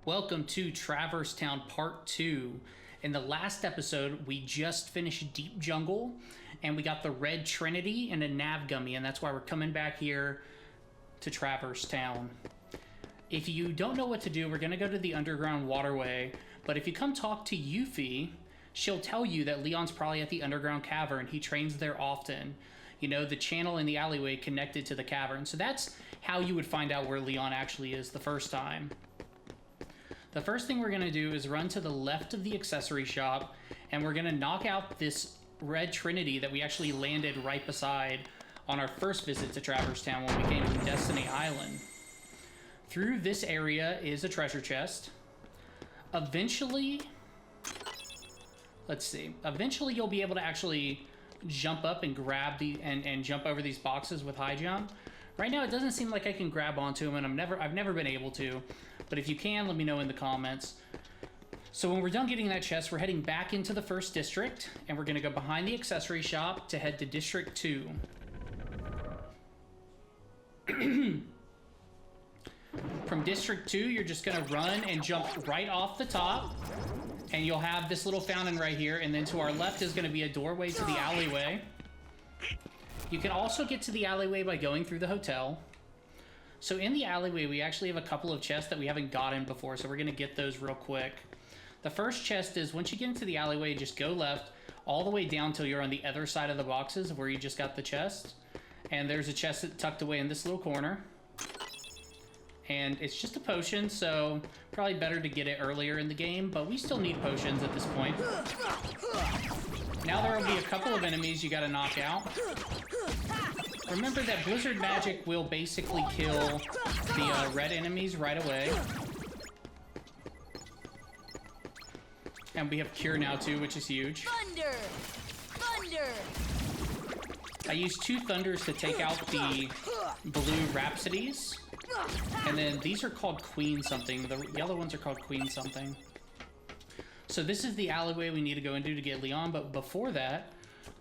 Welcome to Traverse Town Part 2. In the last episode, we just finished Deep Jungle, and we got the Red Trinity and a Nav Gummi, and that's why we're coming back here to Traverse Town. If you don't know what to do, we're going to go to the underground waterway, but if you come talk to Yuffie, she'll tell you that Leon's probably at the underground cavern. He trains there often. You know, the channel in the alleyway connected to the cavern. So that's how you would find out where Leon actually is the first time. The first thing we're going to do is run to the left of the accessory shop, and we're going to knock out this Red Trinity that we actually landed right beside on our first visit to Traverse Town when we came to Destiny Island. Through this area is a treasure chest. Eventually, eventually you'll be able to actually jump up and grab and jump over these boxes with high jump. Right now it doesn't seem like I can grab onto them, and I've never been able to, but if you can, let me know in the comments. So when we're done getting that chest, we're heading back into the first district, and we're going to go behind the accessory shop to head to District 2. From District 2, you're just going to run and jump right off the top, and you'll have this little fountain right here, and then to our left is going to be a doorway to the alleyway. You can also get to the alleyway by going through the hotel. So in the alleyway, we actually have a couple of chests that we haven't gotten before, so we're going to get those real quick. The first chest is, once you get into the alleyway, just go left all the way down till you're on the other side of the boxes where you just got the chest. And there's a chest tucked away in this little corner. And it's just a potion, so probably better to get it earlier in the game, but we still need potions at this point. Now there will be a couple of enemies you gotta knock out. Remember that blizzard magic will basically kill the red enemies right away. And we have Cure now too, which is huge. Thunder! Thunder! I used 2 thunders to take out the blue Rhapsodies. And then these are called Queen something. The yellow ones are called Queen something. So this is the alleyway we need to go into to get Leon, but before that,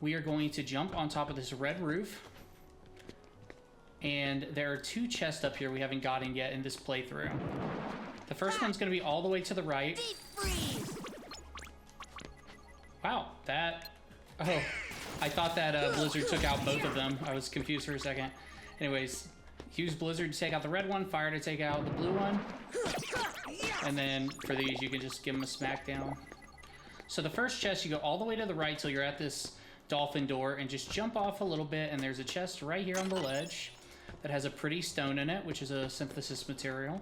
we are going to jump on top of this red roof. And there are 2 chests up here we haven't gotten yet in this playthrough. The first one's going to be all the way to the right. Deep freeze! Wow, that... Oh, I thought that Blizzard took out both of them. I was confused for a second. Anyways, use Blizzard to take out the red one, Fire to take out the blue one. And then for these, you can just give them a smackdown. So the first chest, you go all the way to the right till you're at this dolphin door and just jump off a little bit, and there's a chest right here on the ledge that has a pretty stone in it, which is a synthesis material.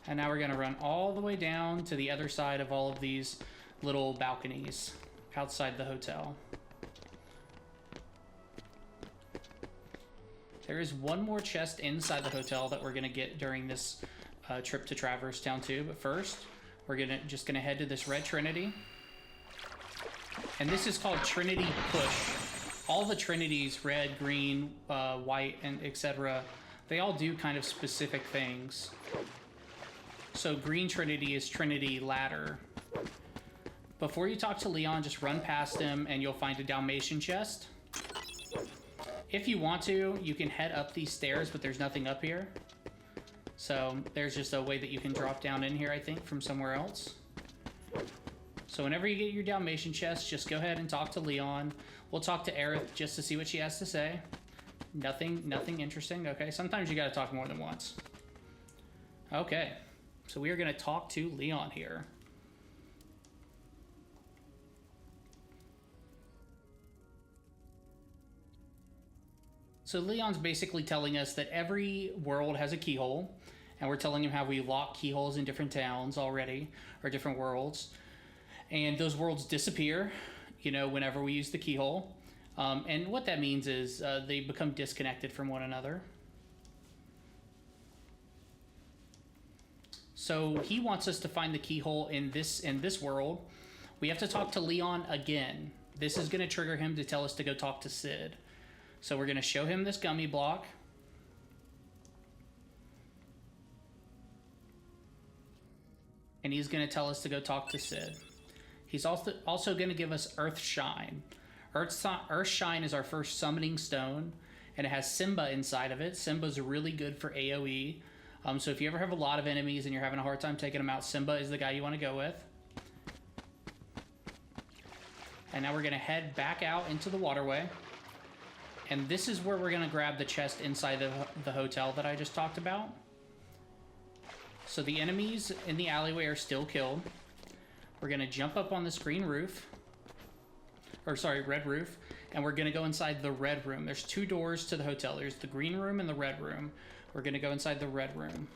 And now we're going to run all the way down to the other side of all of these little balconies outside the hotel. There is one more chest inside the hotel that we're going to get during this trip to Traverse Town 2, but first we're just gonna head to this Red Trinity, and this is called Trinity Push. All the Trinities, red, green, white, and etc., they all do kind of specific things. So green Trinity is Trinity Ladder. Before you talk to Leon, just run past him and you'll find a Dalmatian chest. If you want to, you can head up these stairs, but there's nothing up here. So there's just a way that you can drop down in here, I think, from somewhere else. So whenever you get your Dalmatian chest, just go ahead and talk to Leon. We'll talk to Aero just to see what she has to say. Nothing interesting. Okay, sometimes you gotta talk more than once. Okay, so we are gonna talk to Leon here. So Leon's basically telling us that every world has a keyhole, and we're telling him how we lock keyholes in different towns already, or different worlds. And those worlds disappear, you know, whenever we use the keyhole. And what that means is they become disconnected from one another. So he wants us to find the keyhole in this world. We have to talk to Leon again. This is going to trigger him to tell us to go talk to Sid. So we're going to show him this gummy block. And he's going to tell us to go talk to Sid. He's also going to give us Earth Shine. Earth Shine is our first summoning stone, and it has Simba inside of it. Simba's really good for AoE. So if you ever have a lot of enemies and you're having a hard time taking them out, Simba is the guy you want to go with. And now we're going to head back out into the waterway. And this is where we're going to grab the chest inside the hotel that I just talked about. So the enemies in the alleyway are still killed. We're going to jump up on this green roof. Or sorry, red roof. And we're going to go inside the red room. There's 2 doors to the hotel. There's the green room and the red room. We're going to go inside the red room.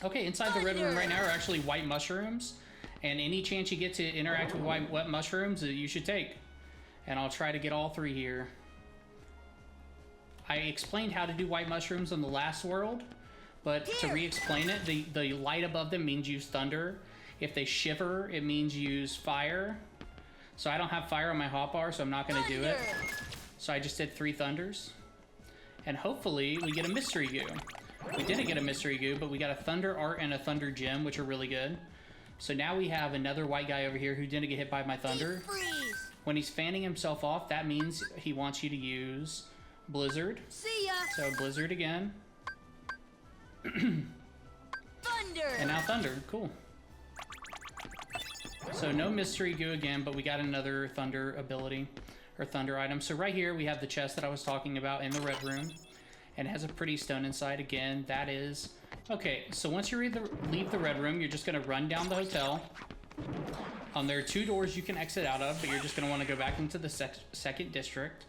Okay, inside the red room right now are actually white mushrooms. And any chance you get to interact with white mushrooms, you should take. And I'll try to get all 3 here. I explained how to do white mushrooms in the last world, but to re-explain it, the light above them means use thunder. If they shiver, it means use fire. So I don't have fire on my hotbar, so I'm not going to do it. So I just did 3 thunders. And hopefully we get a mystery goo. We didn't get a mystery goo, but we got a thunder art and a thunder gem, which are really good. So now we have another white guy over here who didn't get hit by my thunder. When he's fanning himself off, that means he wants you to use Blizzard. See ya. So Blizzard again. Thunder. And now Thunder. Cool. So no mystery goo again, but we got another thunder ability or thunder item. So right here we have the chest that I was talking about in the red room. And it has a pretty stone inside again. That is... Okay, so once you leave the red room, you're just going to run down the hotel. There are 2 doors you can exit out of, but you're just going to want to go back into the second district.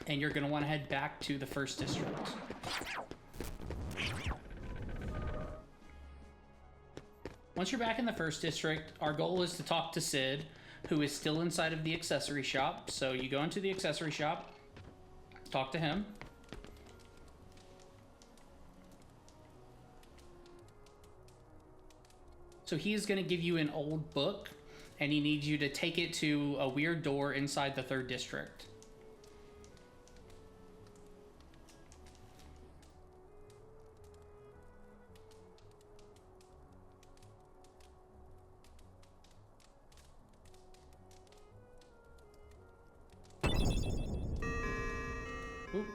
And you're going to want to head back to the first district. Once you're back in the first district, our goal is to talk to Sid, who is still inside of the accessory shop. So you go into the accessory shop, talk to him. So he is going to give you an old book, and he needs you to take it to a weird door inside the 3rd district. Oop.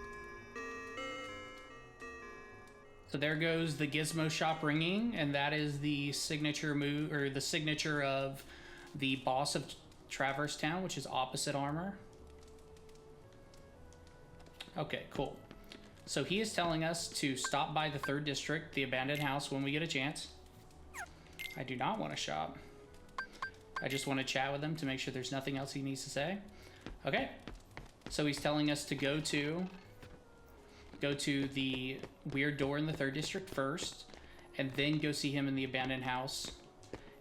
So there goes the Gizmo shop ringing, and that is the signature move, or the signature of the boss of Traverse Town, which is opposite armor. Okay, cool. So he is telling us to stop by the 3rd district, the abandoned house, when we get a chance. I do not want to shop. I just want to chat with him to make sure there's nothing else he needs to say. Okay. So he's telling us to go to the weird door in the 3rd district first, and then go see him in the abandoned house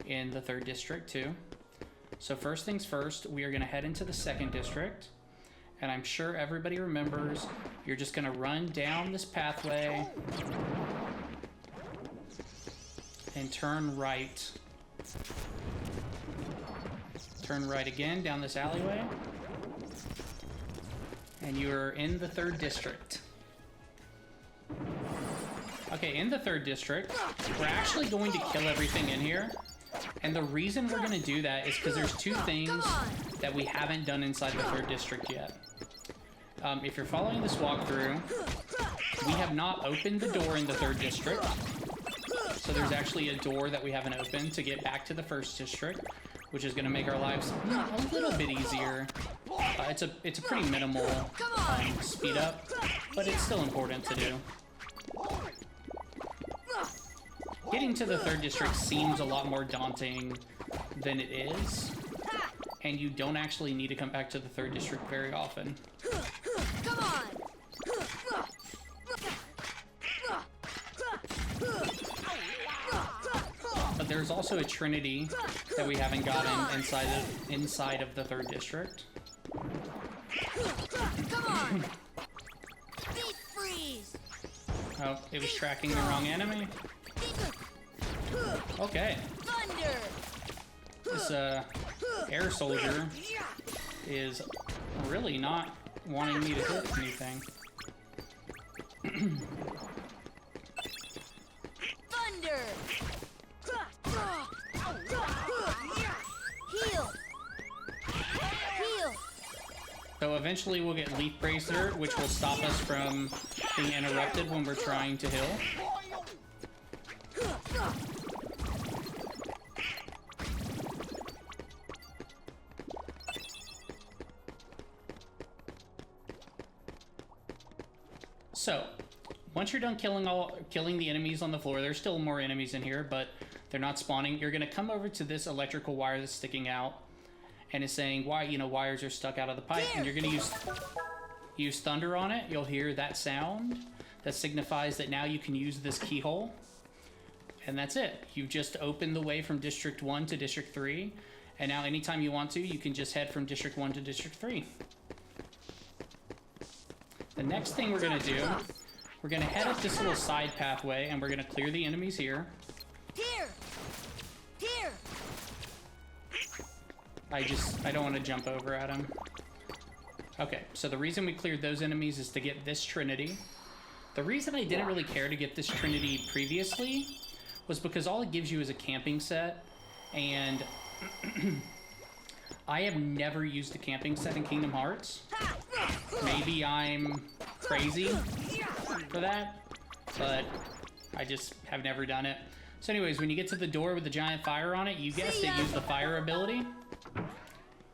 in the 3rd district too. So first things first, we are going to head into the 2nd district, and I'm sure everybody remembers, you're just going to run down this pathway and turn right. Turn right again down this alleyway, and you're in the 3rd district. Okay, in the 3rd district, we're actually going to kill everything in here. And the reason we're going to do that is because there's 2 things that we haven't done inside the 3rd district yet. If you're following this walkthrough, we have not opened the door in the 3rd district. So there's actually a door that we haven't opened to get back to the 1st district, which is going to make our lives a little bit easier. It's a pretty minimal speed up, but it's still important to do. Getting to the 3rd district seems a lot more daunting than it is, and you don't actually need to come back to the 3rd district very often. Come on. But there's also a trinity that we haven't gotten inside of the 3rd district. Come on. Deep freeze. Oh, it was tracking the wrong enemy. Okay. Thunder. This air soldier is really not wanting me to hit anything. Thunder. Heal. Heal. So eventually we'll get Leaf Bracer, which will stop us from being interrupted when we're trying to heal. So, once you're done killing the enemies on the floor, there's still more enemies in here, but they're not spawning. You're gonna come over to this electrical wire that's sticking out, and it's saying why, you know, wires are stuck out of the pipe, and you're gonna use thunder on it. You'll hear that sound that signifies that now you can use this keyhole, and that's it. You've just opened the way from District 1 to District 3, and now anytime you want to, you can just head from District 1 to District 3. The next thing we're gonna do, we're gonna head up this little side pathway, and we're gonna clear the enemies here. Here! Here! I don't want to jump over at him. Okay, so the reason we cleared those enemies is to get this Trinity. The reason I didn't really care to get this Trinity previously was because all it gives you is a camping set, and I have never used a camping set in Kingdom Hearts. Maybe I'm crazy for that, but I just have never done it. So anyways, when you get to the door with the giant fire on it, you guessed it, use the fire ability.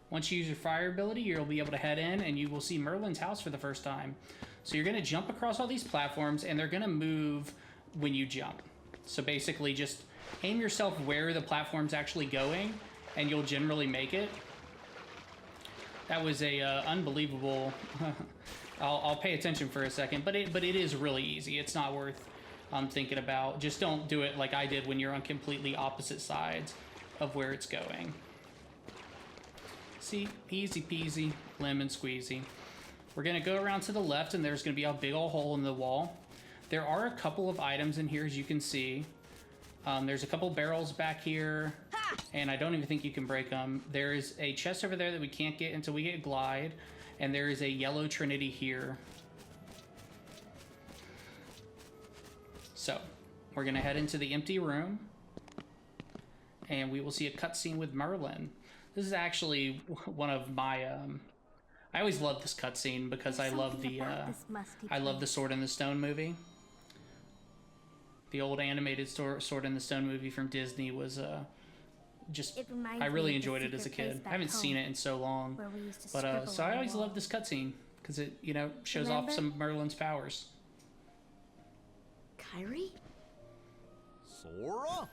Once you use your fire ability, you'll be able to head in and you will see Merlin's house for the first time. So you're gonna jump across all these platforms and they're gonna move when you jump. So basically just aim yourself where the platform's actually going and you'll generally make it. That was a unbelievable, I'll pay attention for a second, but it is really easy. It's not worth thinking about. Just don't do it like I did when you're on completely opposite sides of where it's going. See, easy peasy, lemon squeezy. We're gonna go around to the left and there's gonna be a big old hole in the wall. There are a couple of items in here, as you can see. There's a couple barrels back here, and I don't even think you can break them. There is a chest over there that we can't get until we get Glide, and there is a yellow Trinity here. So, we're gonna head into the empty room, and we will see a cutscene with Merlin. This is actually one of my, I always love this cutscene because I love the Sword in the Stone movie. The old animated Sword in the Stone movie from Disney was I really enjoyed it as a kid. I haven't seen it in so long, but so I always love this cutscene because it, you know, shows off some of Merlin's powers. Kyrie? Sora?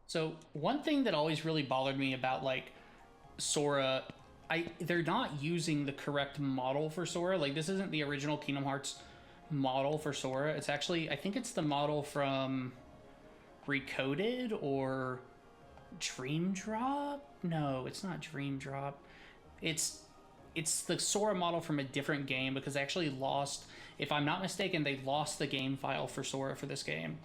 So one thing that always really bothered me about like Sora, they're not using the correct model for Sora. Like this isn't the original Kingdom Hearts model for Sora. It's actually, I think it's the model from Recoded or Dream Drop. No, it's not Dream Drop. It's the Sora model from a different game because they actually lost, if I'm not mistaken, they lost the game file for Sora for this game.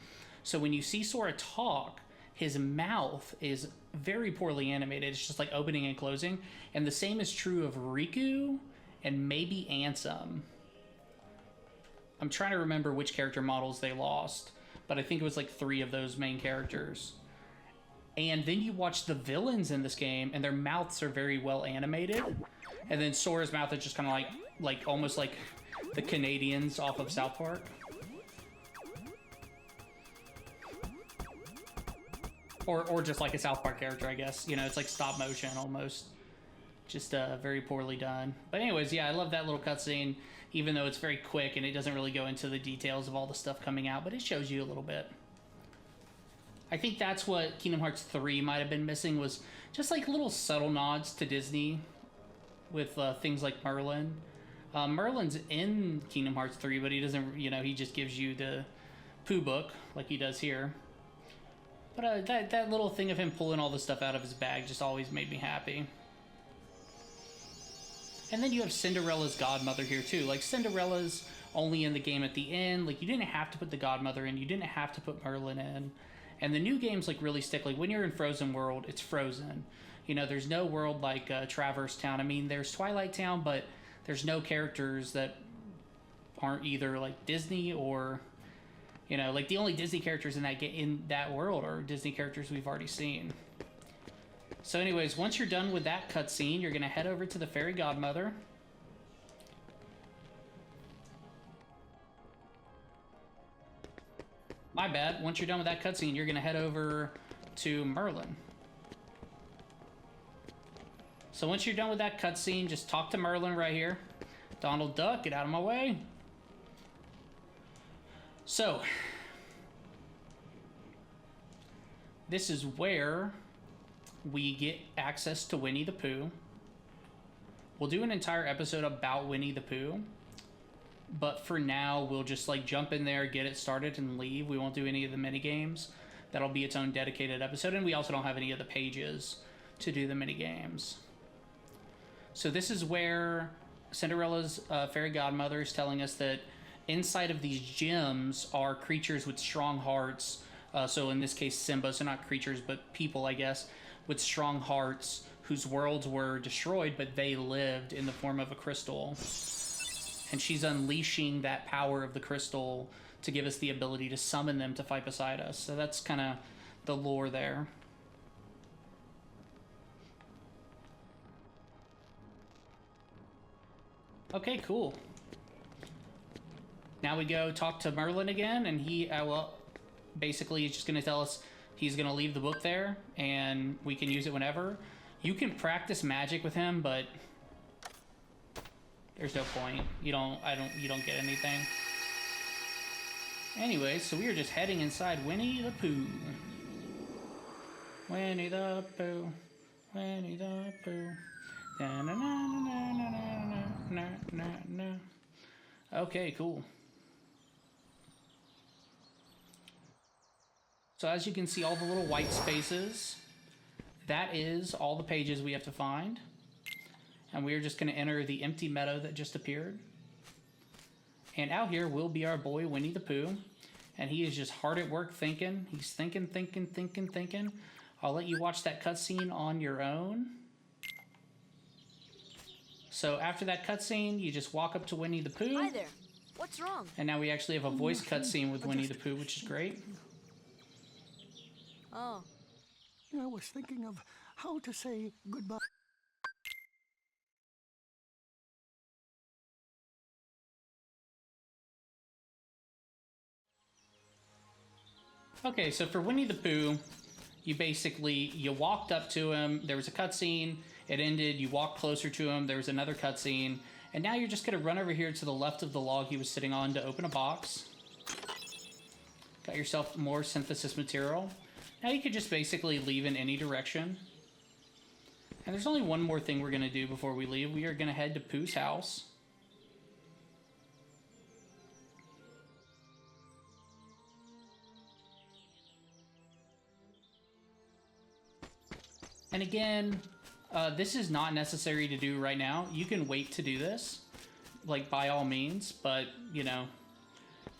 So when you see Sora talk, his mouth is very poorly animated. It's just like opening and closing. And the same is true of Riku and maybe Ansem. I'm trying to remember which character models they lost, but I think it was like 3 of those main characters. And then you watch the villains in this game and their mouths are very well animated. And then Sora's mouth is just kind of like almost like the Canadians off of South Park. Or just like a South Park character, I guess. You know, it's like stop motion almost. Just very poorly done. But anyways, yeah, I love that little cutscene, even though it's very quick and it doesn't really go into the details of all the stuff coming out, but it shows you a little bit. I think that's what Kingdom Hearts 3 might have been missing, was just like little subtle nods to Disney with things like Merlin. Merlin's in Kingdom Hearts 3, but he doesn't, you know, he just gives you the poo book like he does here. But that little thing of him pulling all the stuff out of his bag just always made me happy. And then you have Cinderella's godmother here too. Like Cinderella's only in the game at the end. Like you didn't have to put the godmother in. You didn't have to put Merlin in. And the new games like really stick. Like when you're in Frozen World, it's frozen. You know, there's no world like Traverse Town. I mean, there's Twilight Town, but there's no characters that aren't either like Disney or... You know, like the only Disney characters in that world are Disney characters we've already seen. So anyways, once you're done with that cutscene, you're going to head over to the fairy godmother. My bad. Once you're done with that cutscene, you're going to head over to Merlin. So once you're done with that cutscene, just talk to Merlin right here. Donald Duck, get out of my way. So, this is where we get access to Winnie the Pooh. We'll do an entire episode about Winnie the Pooh, but for now, we'll just like jump in there, get it started, and leave. We won't do any of the mini games. That'll be its own dedicated episode, and we also don't have any of the pages to do the mini games. So this is where Cinderella's fairy godmother is telling us that inside of these gems are creatures with strong hearts. So in this case, Simba, so not creatures, but people, I guess, with strong hearts whose worlds were destroyed, but they lived in the form of a crystal. And she's unleashing that power of the crystal to give us the ability to summon them to fight beside us. So that's kind of the lore there. Okay, cool. Now we go talk to Merlin again, and he, well, basically he's just going to tell us he's going to leave the book there, and we can use it whenever. You can practice magic with him, but there's no point. You don't get anything. Anyway, so we are just heading inside Winnie the Pooh. Winnie the Pooh. Winnie the Pooh. Na, na, na, na, na, na, na, na, na. Okay, cool. So as you can see, all the little white spaces, that is all the pages we have to find. And we are just going to enter the empty meadow that just appeared. And out here will be our boy Winnie the Pooh. And he is just hard at work thinking. He's thinking. I'll let you watch that cutscene on your own. So after that cutscene, you just walk up to Winnie the Pooh. Hi there. What's wrong? And now we actually have a voice cutscene with Winnie the Pooh, which is great. Oh. I was thinking of how to say goodbye. Okay, so for Winnie the Pooh, you walked up to him, there was a cutscene, it ended, you walked closer to him, there was another cutscene, and now you're just going to run over here to the left of the log he was sitting on to open a box. Got yourself more synthesis material. Now you could just basically leave in any direction. And there's only one more thing we're going to do before we leave. We are going to head to Pooh's house. And again, this is not necessary to do right now. You can wait to do this, like by all means, but you know,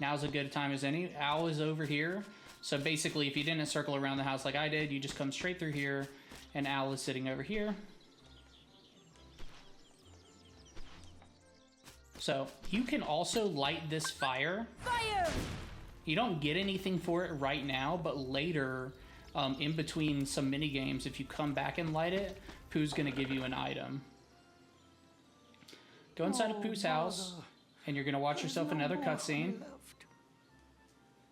now's a good time as any. Owl is over here. So basically, if you didn't circle around the house like I did, you just come straight through here, and Owl is sitting over here. So you can also light this fire. Fire! You don't get anything for it right now, but later, in between some mini games, if you come back and light it, Pooh's gonna give you an item. Go inside of Pooh's house, and you're gonna watch yourself another cutscene.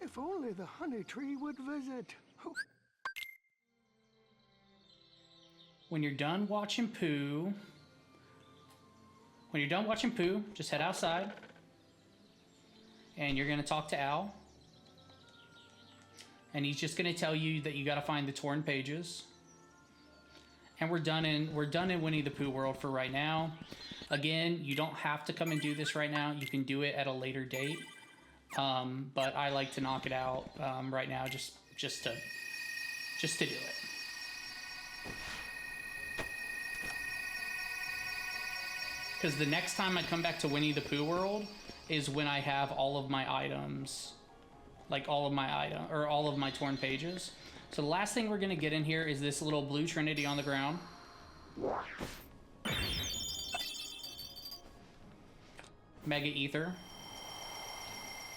If only the honey tree would visit. When you're done watching Pooh, just head outside, and you're gonna talk to Al. And he's just going to tell you that you got to find the torn pages. And we're done in Winnie the Pooh world for right now. Again, you don't have to come and do this right now. You can do it at a later date. But I like to knock it out right now, just to do it. Because the next time I come back to Winnie the Pooh world is when I have all of my items. Like all of my torn pages. So the last thing we're gonna get in here is this little blue trinity on the ground. Mega Ether.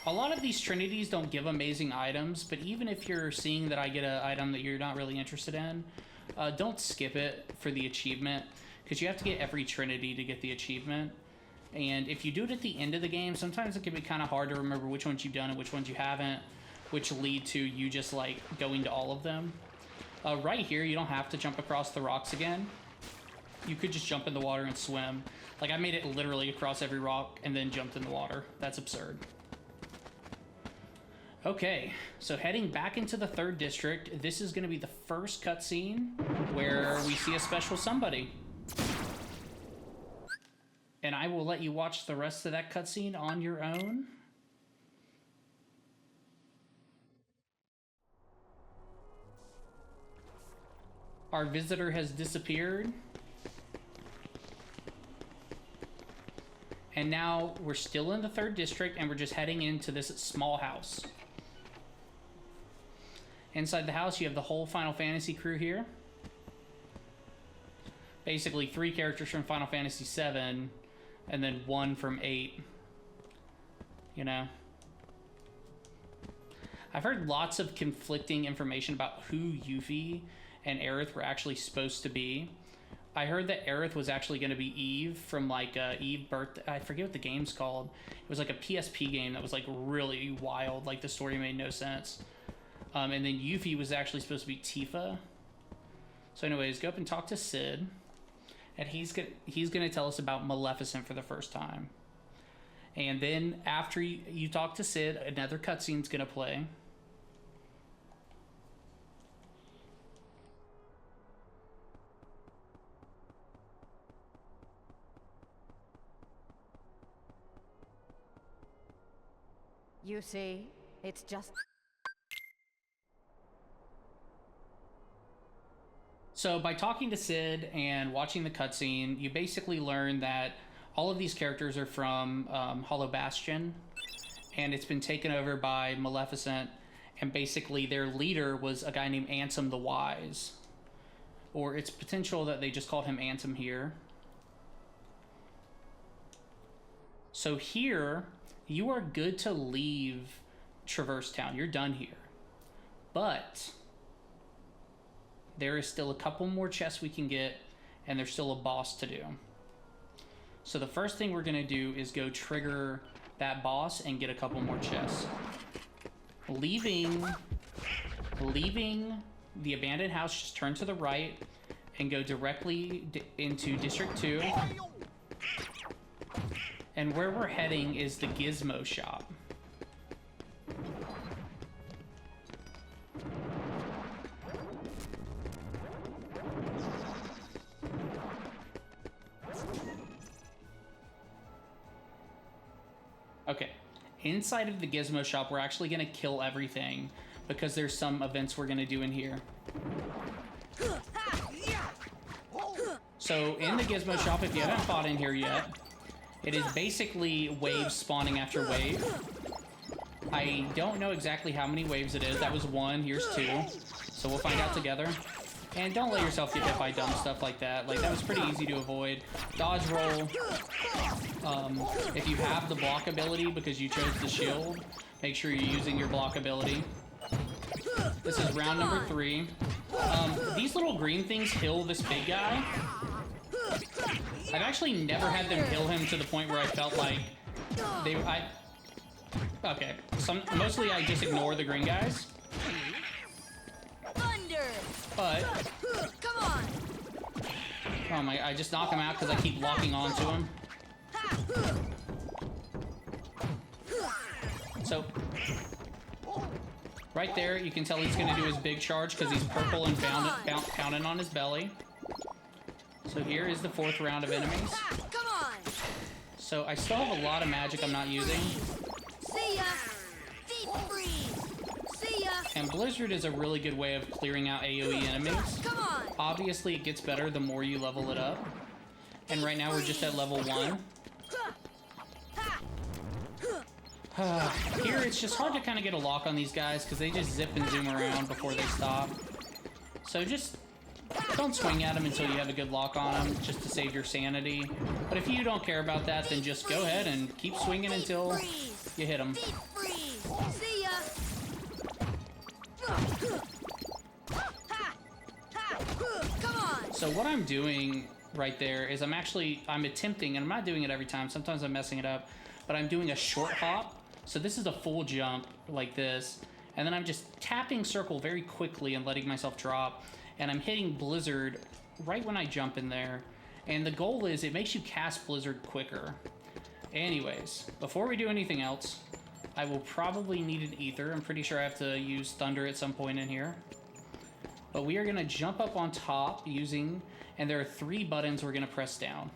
A lot of these trinities don't give amazing items, but even if you're seeing that I get an item that you're not really interested in, Don't skip it for the achievement, because you have to get every Trinity to get the achievement. And if you do it at the end of the game, sometimes it can be kind of hard to remember which ones you've done and which ones you haven't, which lead to you just like going to all of them. Right here, you don't have to jump across the rocks again. You could just jump in the water and swim. Like, I made it literally across every rock and then jumped in the water. That's absurd. Okay, so heading back into the 3rd district, this is going to be the first cutscene where we see a special somebody. And I will let you watch the rest of that cutscene on your own. Our visitor has disappeared. And now we're still in the 3rd district and we're just heading into this small house. Inside the house, you have the whole Final Fantasy crew here. Basically 3 characters from Final Fantasy VII and then 1 from 8. You know? I've heard lots of conflicting information about who Yuffie and Aerith were actually supposed to be. I heard that Aerith was actually going to be Eve from like Eve Birth. I forget what the game's called. It was like a PSP game that was like really wild. Like the story made no sense. And then Yuffie was actually supposed to be Tifa. So anyways, go up and talk to Sid. And he's gonna tell us about Maleficent for the first time. And then after you talk to Sid, another cutscene's gonna play. You see, it's just... So by talking to Sid and watching the cutscene, you basically learn that all of these characters are from Hollow Bastion, and it's been taken over by Maleficent, and basically their leader was a guy named Ansem the Wise. Or it's potential that they just called him Ansem here. So here, you are good to leave Traverse Town. You're done here. But there is still a couple more chests we can get, and there's still a boss to do. So the first thing we're gonna do is go trigger that boss and get a couple more chests. Leaving the abandoned house, just turn to the right and go directly into District 2. And where we're heading is the Gizmo Shop. Okay, inside of the Gizmo Shop, we're actually gonna kill everything because there's some events we're gonna do in here. So in the Gizmo Shop, if you haven't fought in here yet, it is basically waves spawning after wave. I don't know exactly how many waves it is. That was 1, here's 2. So we'll find out together. And don't let yourself get hit by dumb stuff like that. Like, that was pretty easy to avoid. Dodge roll. If you have the block ability because you chose the shield, make sure you're using your block ability. This is round number 3. These little green things kill this big guy. I've actually never had them kill him to the point where I felt like okay. Mostly I just ignore the green guys. Thunder! But Come on! oh my! I just knock him out because I keep locking onto him. So right there, you can tell he's going to do his big charge because he's purple and pounding on his belly. So here is the 4th round of enemies. Come on! So I still have a lot of magic I'm not using. See ya! Deep freeze! See ya! And Blizzard is a really good way of clearing out AoE enemies. Come on! Obviously, it gets better the more you level it up. And right now we're just at level 1. Here, it's just hard to kind of get a lock on these guys because they just zip and zoom around before they stop. So just don't swing at them until you have a good lock on them, just to save your sanity. But if you don't care about that, then just go ahead and keep swinging until you hit them. Deep freeze! See ya! So what I'm doing right there is I'm attempting, and I'm not doing it every time, sometimes I'm messing it up, but I'm doing a short hop. So this is a full jump like this, and then I'm just tapping circle very quickly and letting myself drop, and I'm hitting Blizzard right when I jump in there. And the goal is it makes you cast Blizzard quicker. Anyways, before we do anything else, I will probably need an ether. I'm pretty sure I have to use thunder at some point in here. But we are going to jump up on top using, and there are 3 buttons we're going to press down.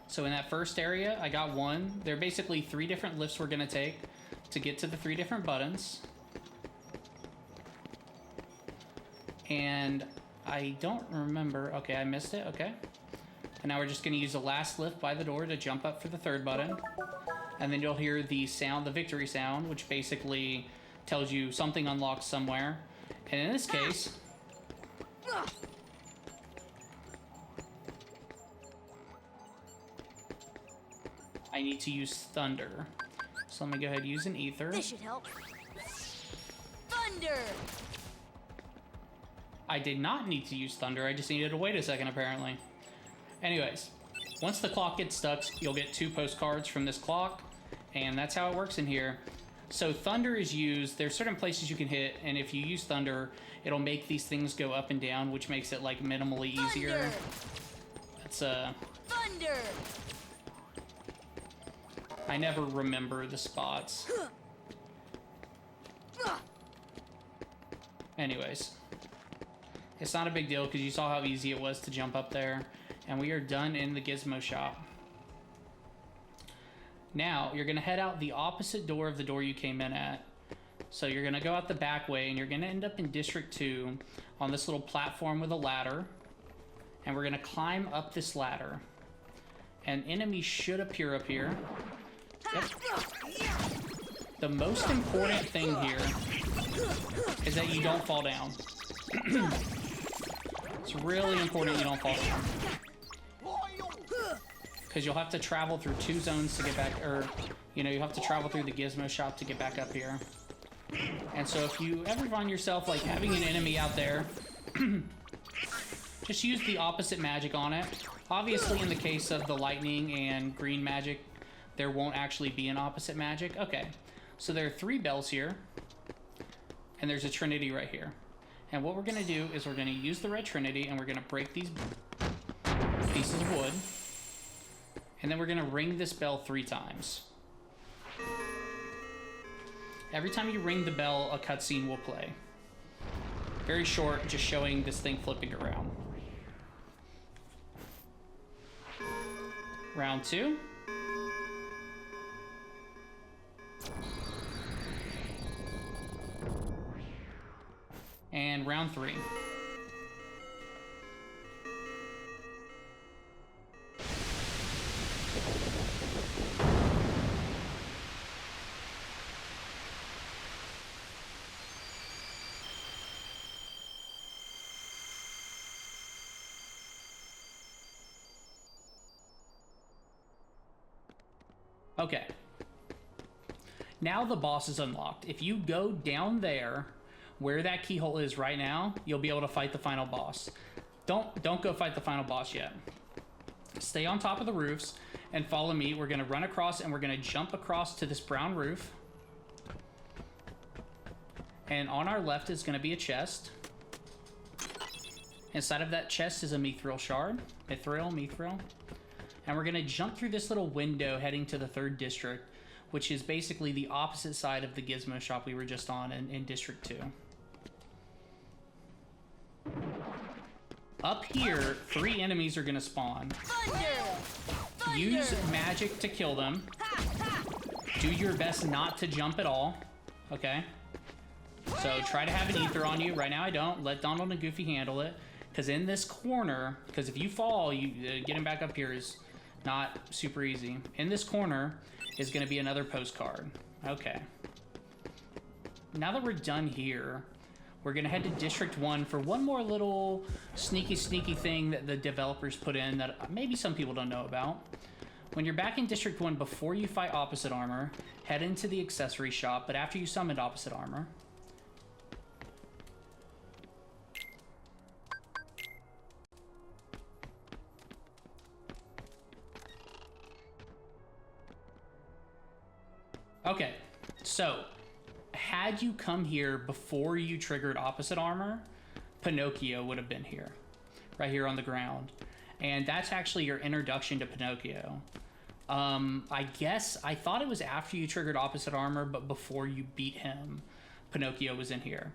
So in that first area, I got 1. There are basically 3 different lifts we're going to take to get to the 3 different buttons. And I don't remember. Okay, I missed it. Okay. And now we're just going to use the last lift by the door to jump up for the 3rd button. And then you'll hear the sound, the victory sound, which basically tells you something unlocked somewhere. And in this case, I need to use thunder. So let me go ahead and use an ether. This should help. Thunder! I did not need to use thunder. I just needed to wait a second, apparently. Anyways, once the clock gets stuck, you'll get 2 postcards from this clock. And that's how it works in here. So thunder is used, there's certain places you can hit, and if you use thunder, it'll make these things go up and down, which makes it like minimally easier. Thunder! That's Thunder! I never remember the spots. Anyways, it's not a big deal because you saw how easy it was to jump up there, and we are done in the gizmo shop. Now, you're going to head out the opposite door of the door you came in at. So you're going to go out the back way, and you're going to end up in District 2 on this little platform with a ladder. And we're going to climb up this ladder. And enemies should appear up here. Yep. The most important thing here is that you don't fall down. It's really important you don't fall down. Because you'll have to travel through 2 zones to get back, or, you know, you have to travel through the gizmo shop to get back up here. And so if you ever find yourself, like, having an enemy out there, just use the opposite magic on it. Obviously, in the case of the lightning and green magic, there won't actually be an opposite magic. Okay, so there are 3 bells here, and there's a trinity right here. And what we're going to do is we're going to use the red trinity, and we're going to break these pieces of wood. And then we're going to ring this bell 3 times. Every time you ring the bell, a cutscene will play. Very short, just showing this thing flipping around. Round 2. And round 3. Okay. Now the boss is unlocked. If you go down there, where that keyhole is right now, you'll be able to fight the final boss. Don't go fight the final boss yet. Stay on top of the roofs and follow me. We're gonna run across and we're gonna jump across to this brown roof. And on our left is gonna be a chest. Inside of that chest is a mithril shard. Mithril. And we're gonna jump through this little window heading to the 3rd district, which is basically the opposite side of the gizmo shop we were just on in District 2. Up here, 3 enemies are gonna spawn. Thunder! Use magic to kill them. Do your best not to jump at all, okay? So try to have an ether on you. Right now I don't. Let Donald and Goofy handle it. Because in this corner, because if you fall, getting back up here is not super easy. In this corner is going to be another postcard. Okay. Now that we're done here, we're going to head to District 1 for one more little sneaky thing that the developers put in that maybe some people don't know about. When you're back in District 1, before you fight Opposite Armor, head into the accessory shop, but after you summoned Opposite Armor, Okay, so had you come here before you triggered opposite armor, Pinocchio would have been here, right here on the ground. And that's actually your introduction to Pinocchio. I guess I thought it was after you triggered opposite armor, but before you beat him, Pinocchio was in here.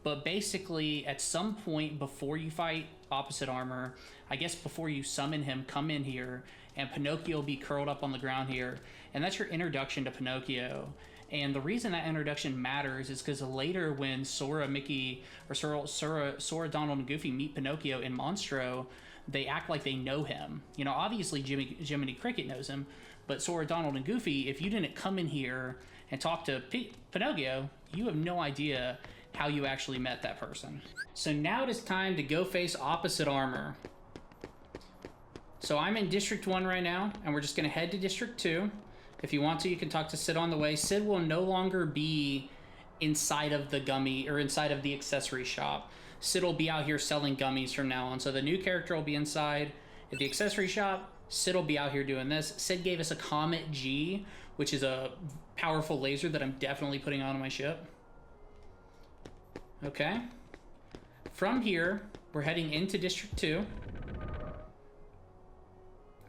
But basically, at some point before you fight opposite armor, I guess before you summon him, come in here, and Pinocchio will be curled up on the ground here. And that's your introduction to Pinocchio. And the reason that introduction matters is because later when Sora, Mickey, or Sora, Donald, and Goofy meet Pinocchio in Monstro, they act like they know him. You know, obviously Jiminy Cricket knows him, but Sora, Donald, and Goofy, if you didn't come in here and talk to Pinocchio, you have no idea how you actually met that person. So now it is time to go face opposite armor. So I'm in District 1 right now, and we're just gonna head to District 2. If you want to, you can talk to Sid on the way. Sid will no longer be inside of the gummy, or inside of the accessory shop. Sid will be out here selling gummies from now on. So the new character will be inside at the accessory shop. Sid will be out here doing this. Sid gave us a Comet G, which is a powerful laser that I'm definitely putting on my ship. Okay. From here, we're heading into District 2.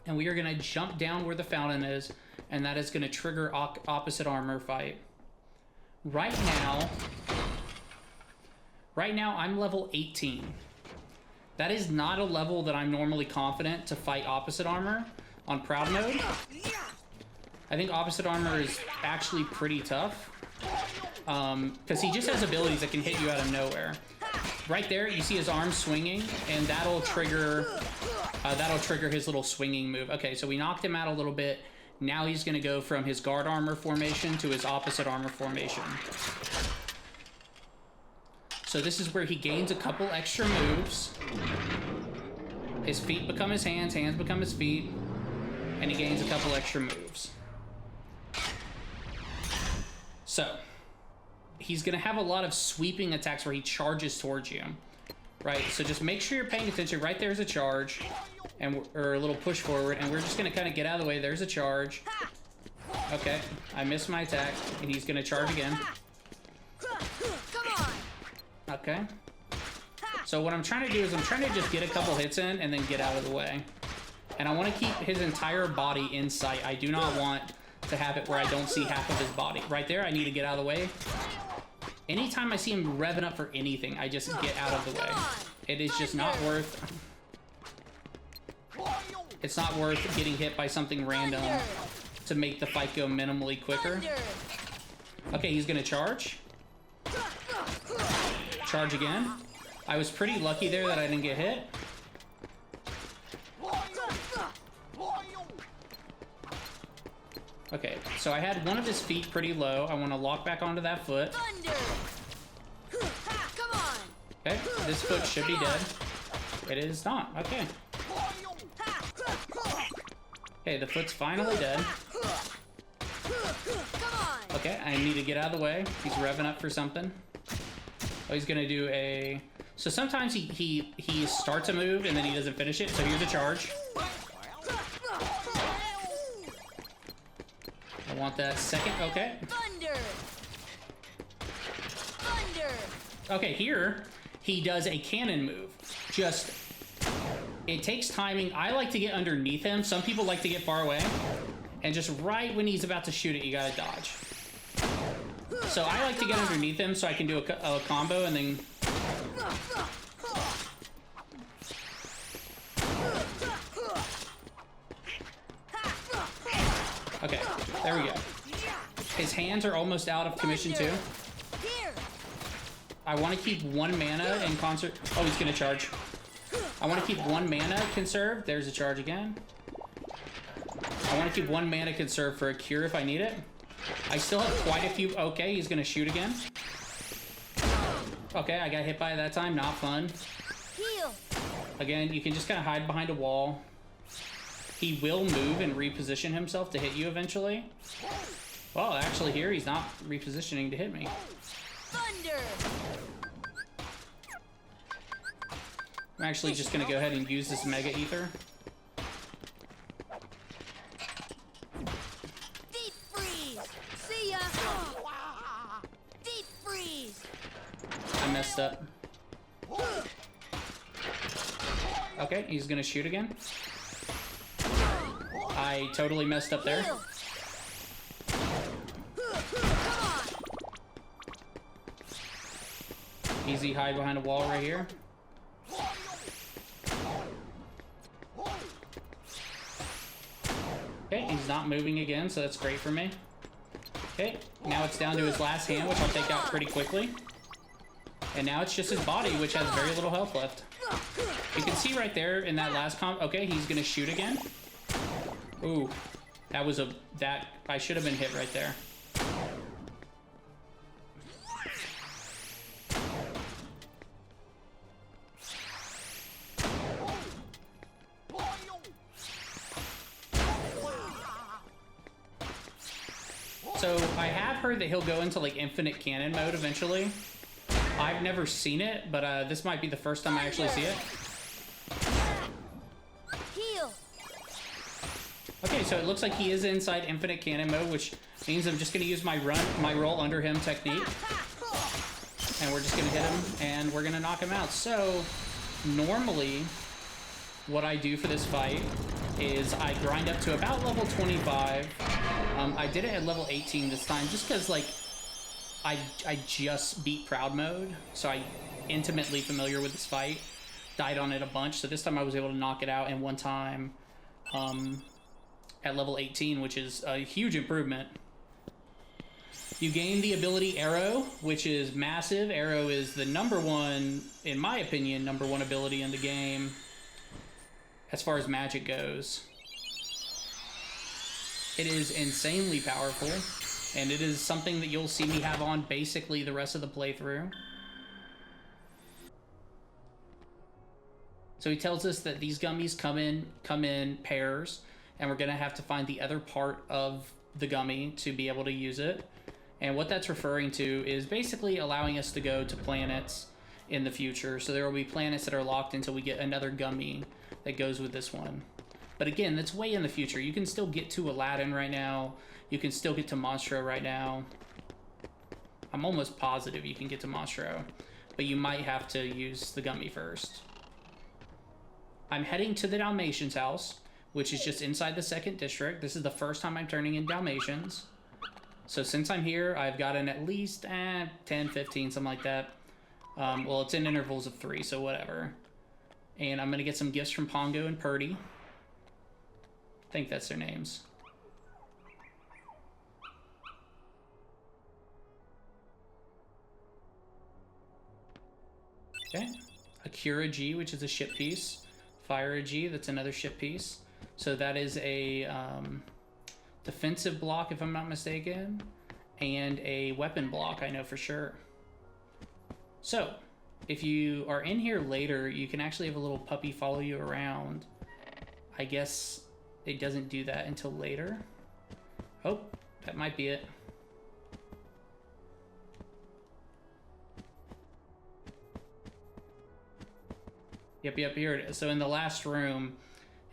And we are going to jump down where the fountain is, and that is going to trigger opposite armor fight. Right now, I'm level 18. That is not a level that I'm normally confident to fight opposite armor on Proud Mode. I think opposite armor is actually pretty tough. Because he just has abilities that can hit you out of nowhere. Right there, you see his arm swinging, and that'll trigger his little swinging move. Okay, so we knocked him out a little bit. Now he's going to go from his guard armor formation to his opposite armor formation. So this is where he gains a couple extra moves. His feet become his hands, hands become his feet, and he gains a couple extra moves. So he's going to have a lot of sweeping attacks where he charges towards you, right? So just make sure you're paying attention. Right there's a charge, or a little push forward, and we're just going to kind of get out of the way. There's a charge. Okay, I missed my attack, and he's going to charge again. Okay. So what I'm trying to do is I'm trying to just get a couple hits in and then get out of the way. And I want to keep his entire body in sight. I do not want to have it where I don't see half of his body. Right there, I need to get out of the way. Anytime I see him revving up for anything, I just get out of the way. It is just not worth... It's not worth getting hit by something random to make the fight go minimally quicker. Okay, he's gonna charge. Charge again. I was pretty lucky there that I didn't get hit. Okay, so I had one of his feet pretty low. I want to lock back onto that foot. Okay, this foot should be dead. It is not. Okay. Okay, the foot's finally dead. Okay, I need to get out of the way. He's revving up for something. Oh, he's gonna do a... So sometimes he starts a move and then he doesn't finish it. So here's a charge. I want that second. Okay. Okay, here he does a cannon move. Just... It takes timing. I like to get underneath him. Some people like to get far away. And just right when he's about to shoot it, you gotta dodge. So I like to get underneath him so I can do a combo and then... Okay, there we go. His hands are almost out of commission too. I want to keep 1 mana in concert. Oh, he's gonna charge. I want to keep 1 mana conserved. There's a charge again. I want to keep 1 mana conserved for a cure if I need it. I still have quite a few. Okay, he's gonna shoot again. Okay, I got hit by it that time. Not fun. Again, you can just kind of hide behind a wall. He will move and reposition himself to hit you eventually. Well, actually here, he's not repositioning to hit me. I'm actually just gonna go ahead and use this Mega Ether. Deep freeze. See messed up. Okay, he's gonna shoot again. I totally messed up there. Easy hide behind a wall right here. Okay, he's not moving again, so that's great for me. Okay, now it's down to his last hand, which I'll take out pretty quickly. And now it's just his body, which has very little health left. You can see right there in that last okay, he's gonna shoot again. Ooh, that was I should have been hit right there. So I have heard that he'll go into like infinite cannon mode eventually. I've never seen it, but this might be the first time I actually see it. Okay, so it looks like he is inside infinite cannon mode, which means I'm just gonna use my roll under him technique. And we're just gonna hit him and we're gonna knock him out. So normally what I do for this fight is I grind up to about level 25. I did it at level 18 this time just because like I just beat Proud Mode, so I'm intimately familiar with this fight. Died on it a bunch, so this time I was able to knock it out in one time at level 18, which is a huge improvement. You gain the ability Aero, which is massive. Aero is the #1, in my opinion, #1 ability in the game as far as magic goes. It is insanely powerful, and it is something that you'll see me have on basically the rest of the playthrough. So he tells us that these gummies come in pairs, and we're gonna have to find the other part of the gummy to be able to use it. And what that's referring to is basically allowing us to go to planets in the future. So there will be planets that are locked until we get another gummy that goes with this one. But again, that's way in the future. You can still get to Aladdin right now. You can still get to Monstro right now. I'm almost positive you can get to Monstro, but you might have to use the gummy first. I'm heading to the Dalmatians house, which is just inside the 2nd district. This is the first time I'm turning in Dalmatians. So since I'm here, I've gotten at least 10, 15, something like that. Well, it's in intervals of 3, so whatever. And I'm going to get some gifts from Pongo and Purdy. I think that's their names. Okay. Akira G, which is a ship piece. Fire G, that's another ship piece. So that is a defensive block, if I'm not mistaken, and a weapon block, I know for sure. So, if you are in here later, you can actually have a little puppy follow you around. I guess it doesn't do that until later. Oh, that might be it. Yep, here it is. So in the last room,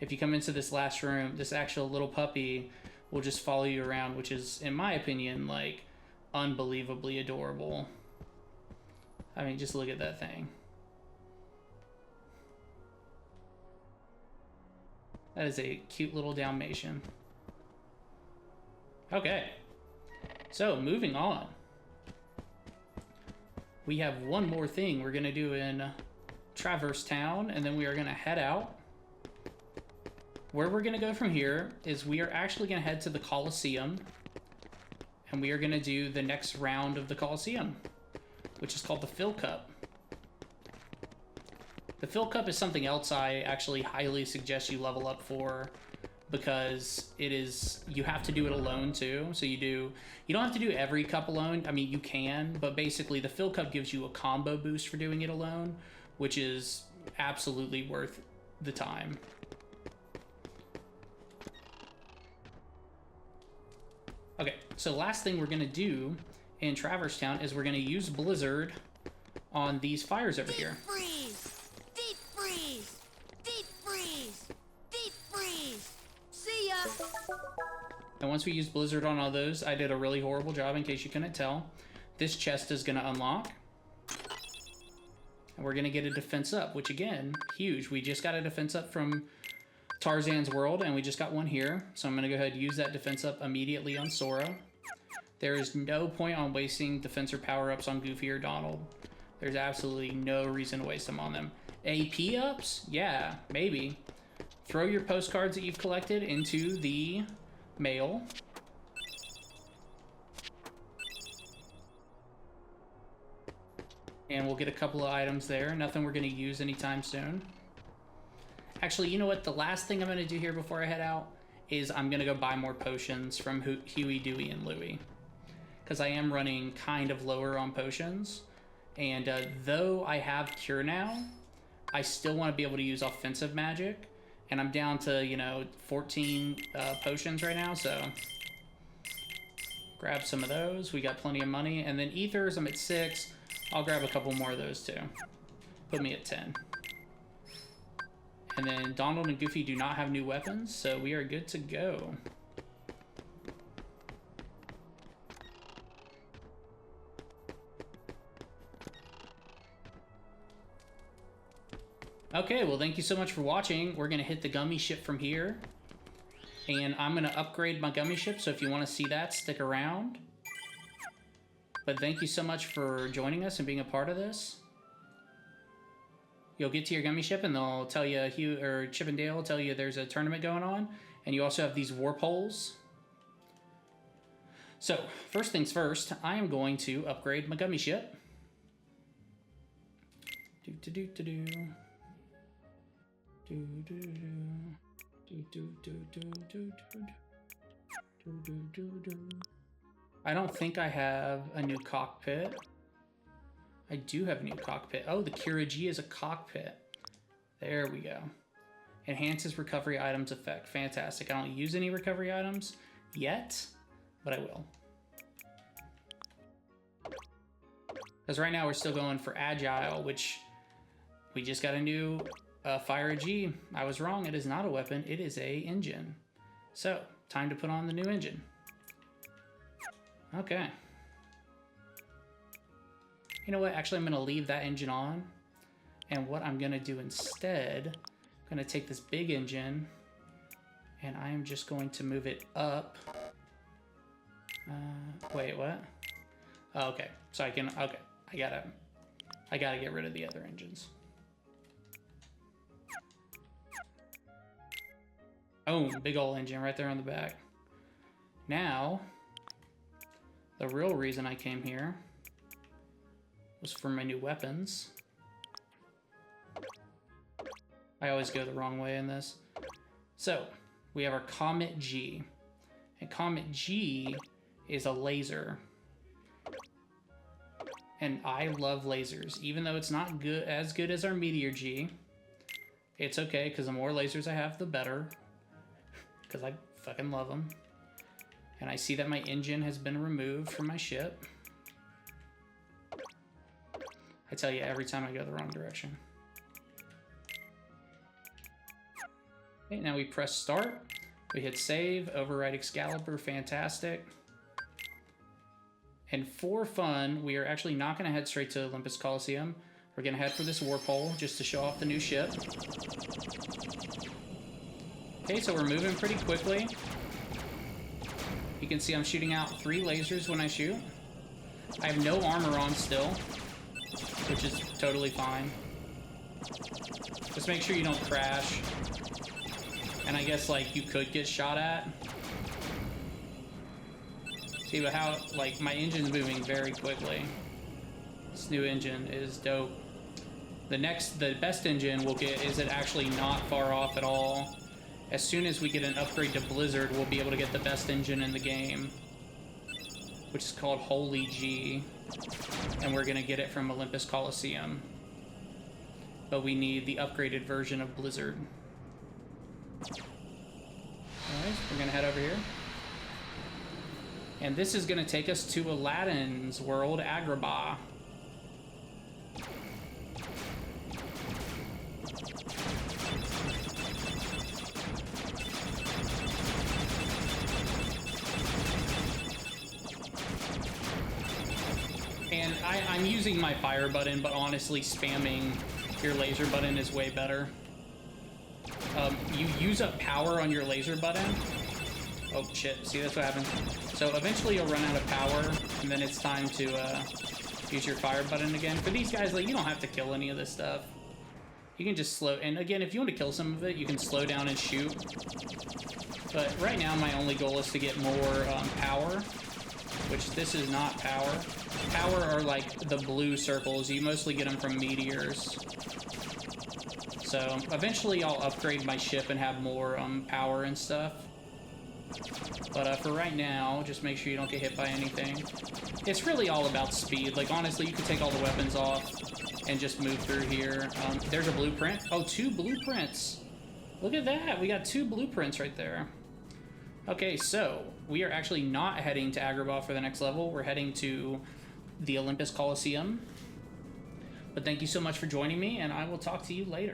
if you come into this last room, this actual little puppy will just follow you around, which is, in my opinion, like, unbelievably adorable. I mean, just look at that thing. That is a cute little Dalmatian. Okay. So, moving on. We have one more thing we're going to do in Traverse Town, and then we are going to head out. Where we're going to go from here is we are actually going to head to the Colosseum, and we are going to do the next round of the Colosseum, which is called the Fill Cup. The Fill Cup is something else I actually highly suggest you level up for, because it is, you have to do it alone too. So you don't have to do every cup alone. I mean, you can, but basically the Fill Cup gives you a combo boost for doing it alone, which is absolutely worth the time. Okay, so last thing we're going to do in Traverse Town is we're going to use Blizzard on these fires over here. Freeze! Deep freeze! Deep freeze! Deep freeze! See ya! And once we use Blizzard on all those, I did a really horrible job in case you couldn't tell. This chest is going to unlock. We're going to get a defense up, which again, huge. We just got a defense up from Tarzan's World, and we just got one here. So I'm going to go ahead and use that defense up immediately on Sora. There is no point on wasting defense or power-ups on Goofy or Donald. There's absolutely no reason to waste them on them. AP ups? Yeah, maybe. Throw your postcards that you've collected into the mail. And we'll get a couple of items there. Nothing we're going to use anytime soon. Actually, you know what? The last thing I'm going to do here before I head out is I'm going to go buy more potions from Huey, Dewey, and Louie. Because I am running kind of lower on potions. And though I have Cure now, I still want to be able to use offensive magic. And I'm down to, you know, 14 potions right now, so... Grab some of those. We got plenty of money. And then ethers, I'm at 6. I'll grab a couple more of those too. Put me at 10. And then Donald and Goofy do not have new weapons, so we are good to go. Okay, well, thank you so much for watching. We're gonna hit the Gummi Ship from here. And I'm gonna upgrade my Gummi Ship, so if you wanna see that, stick around. But thank you so much for joining us and being a part of this. You'll get to your Gummi Ship and they'll tell you, Chip and Dale will tell you there's a tournament going on. And you also have these warp holes. So, first things first, I am going to upgrade my Gummi Ship. I don't think I have a new cockpit. I do have a new cockpit. Oh, the Kira G is a cockpit. There we go. Enhances recovery items effect. Fantastic. I don't use any recovery items yet, but I will. Because right now we're still going for Agile, which we just got a new Fire G. I was wrong. It is not a weapon. It is a engine. So, time to put on the new engine. Okay. You know what? Actually, I'm going to leave that engine on. And what I'm going to do instead, I'm going to take this big engine and I am just going to move it up. Wait, what? Oh, okay. So I can, okay. I gotta get rid of the other engines. Oh, big old engine right there on the back. Now, the real reason I came here was for my new weapons. I always go the wrong way in this. So, we have our Comet G. And Comet G is a laser. And I love lasers. Even though it's not good as good as our Meteor G, it's okay, because the more lasers I have, the better. Because I fucking love them. And I see that my engine has been removed from my ship. I tell you every time I go the wrong direction. Okay, now we press start. We hit save, override Excalibur, fantastic. And for fun, we are actually not going to head straight to Olympus Coliseum. We're going to head for this warp hole just to show off the new ship. Okay, so we're moving pretty quickly. You can see I'm shooting out 3 lasers when I shoot. I have no armor on still, which is totally fine. Just make sure you don't crash. And I guess, like, you could get shot at. See, but how, like, my engine's moving very quickly. This new engine is dope. The best engine we'll get is it actually not far off at all. As soon as we get an upgrade to Blizzard, we'll be able to get the best engine in the game, which is called Holy G, and we're gonna get it from Olympus Coliseum. But we need the upgraded version of Blizzard. Alright, we're gonna head over here. And this is gonna take us to Aladdin's world, Agrabah. And I'm using my fire button, but honestly, spamming your laser button is way better. You use up power on your laser button. Oh shit, see, that's what happens. So eventually you'll run out of power, and then it's time to use your fire button again. For these guys, like, you don't have to kill any of this stuff. You can just slow, and again, if you want to kill some of it, you can slow down and shoot. But right now, my only goal is to get more power, which this is not power. Power are like the blue circles. You mostly get them from meteors. So eventually I'll upgrade my ship and have more power and stuff. But for right now, just make sure you don't get hit by anything. It's really all about speed. Like, honestly, you can take all the weapons off and just move through here. There's a blueprint. Oh, 2 blueprints. Look at that. We got 2 blueprints right there. Okay, so we are actually not heading to Agrabah for the next level. We're heading to the Olympus Coliseum. But thank you so much for joining me, and I will talk to you later.